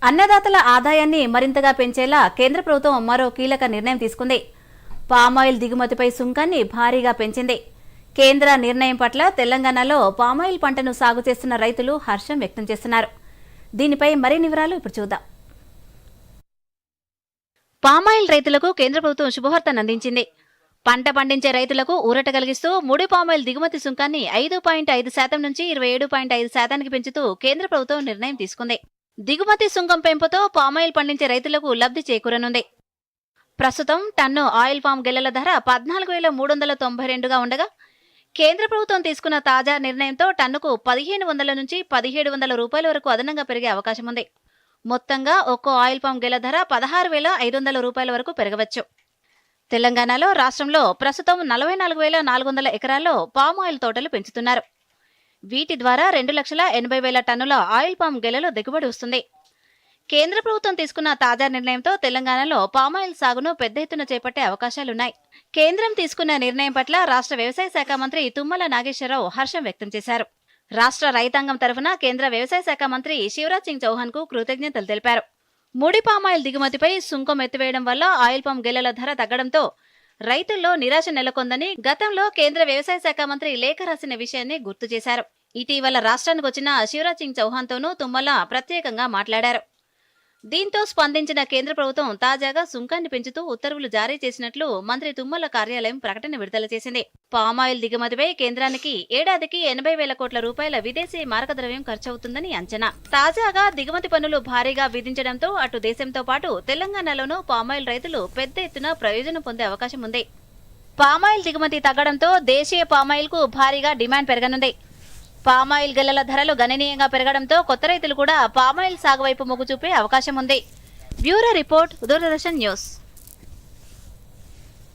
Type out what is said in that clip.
అన్నదాతల ఆదాయాన్ని మరింతగా పెంచేలా కేంద్ర ప్రభుత్వం మరో కీలక నిర్ణయం తీసుకుంది. పామాయిల్ దిగుమతిపై సుంకాన్ని భారీగా పెంచింది. కేంద్ర నిర్ణయం పట్ల తెలంగాణలో పామాయిల్ పంటను సాగు చేస్తున్న రైతులు హర్షం వ్యక్తం చేస్తున్నారు. దీనిపై మరిన్ని వివరాలు ఇప్పుడు చూద్దాం. పామాయిల్ రైతులకు కేంద్ర ప్రభుత్వం శుభవార్తను అందించింది. పంట పండించే రైతులకు ఊరట కలిగిస్తూ ముడి పామాయిల్ దిగుమతి సుంకాన్ని 5.5% నుంచి 27.5%కి పెంచుతూ కేంద్ర ప్రభుత్వం నిర్ణయం తీసుకుంది. దిగుమతి సుంకం పెంపుతో పామాయిల్ పండించే రైతులకు లబ్ధి చేకూరనుంది. ప్రస్తుతం టన్ను ఆయిల్ పామ్ గెలల ధర 14,392గా ఉండగా కేంద్ర ప్రభుత్వం తీసుకున్న తాజా నిర్ణయంతో టన్నుకు 1,500 నుంచి 1,700 రూపాయల వరకు అదనంగా పెరిగే అవకాశం ఉంది. మొత్తంగా ఒక్కో ఆయిల్ పామ్ గెల ధర 16,500 రూపాయల వరకు పెరగవచ్చు. తెలంగాణలో రాష్ట్రంలో ప్రస్తుతం 44,400 ఎకరాల్లో పామ్ ఆయిల్ తోటలు పెంచుతున్నారు. వీటి ద్వారా 2,80,000 టన్నుల ఆయిల్ పామ్ గెలలో దిగుబడి వస్తుంది. కేంద్ర ప్రభుత్వం తీసుకున్న తాజా నిర్ణయంతో తెలంగాణలో పామాయిల్ సాగును పెద్ద ఎత్తున చేపట్టే అవకాశాలున్నాయి. కేంద్రం తీసుకున్న నిర్ణయం పట్ల రాష్ట్ర వ్యవసాయ శాఖ మంత్రి తుమ్మల నాగేశ్వరరావు హర్షం వ్యక్తం చేశారు. రాష్ట్ర రైతాంగం తరఫున కేంద్ర వ్యవసాయ శాఖ మంత్రి శివరాజ్ సింగ్ చౌహాన్ కు కృతజ్ఞతలు తెలిపారు. ముడి పామాయిల్ దిగుమతిపై సుంకం ఎత్తివేయడం వల్ల ఆయిల్ పామ్ గెలల ధర తగ్గడంతో రైతుల్లో నిరాశ నెలకొందని గతంలో కేంద్ర వ్యవసాయ శాఖ మంత్రి లేఖ రాసిన విషయాన్ని గుర్తు చేశారు. ఇటీవల రాష్ట్రానికి వచ్చిన శివరాజ్ సింగ్ చౌహాన్ తోనూ తుమ్మల ప్రత్యేకంగా మాట్లాడారు. దీంతో స్పందించిన కేంద్ర ప్రభుత్వం తాజాగా సుంకాన్ని పెంచుతూ ఉత్తర్వులు జారీ చేసినట్లు మంత్రి తుమ్మల కార్యాలయం ప్రకటన విడుదల చేసింది. పామాయిల్ దిగుమతిపై కేంద్రానికి ఏడాదికి 80,000 కోట్ల రూపాయల విదేశీ మారకద్రవ్యం ఖర్చవుతుందని అంచనా. తాజాగా దిగుమతి పన్నులు భారీగా విధించడంతో అటు దేశంతో పాటు తెలంగాణలోనూ పామాయిల్ రైతులు పెద్ద ఎత్తున ప్రయోజనం పొందే అవకాశం ఉంది. పామాయిల్ దిగుమతి తగ్గడంతో దేశీయ పామాయిల్ కు భారీగా డిమాండ్ పెరగనుంది. పామాయిల్ గెలల ధరలు గణనీయంగా పెరగడంతో కొత్త రైతులు కూడా పామాయిల్ సాగు వైపు మొగ్గు చూపే అవకాశం ఉంది. Bureau report, Doordarshan news.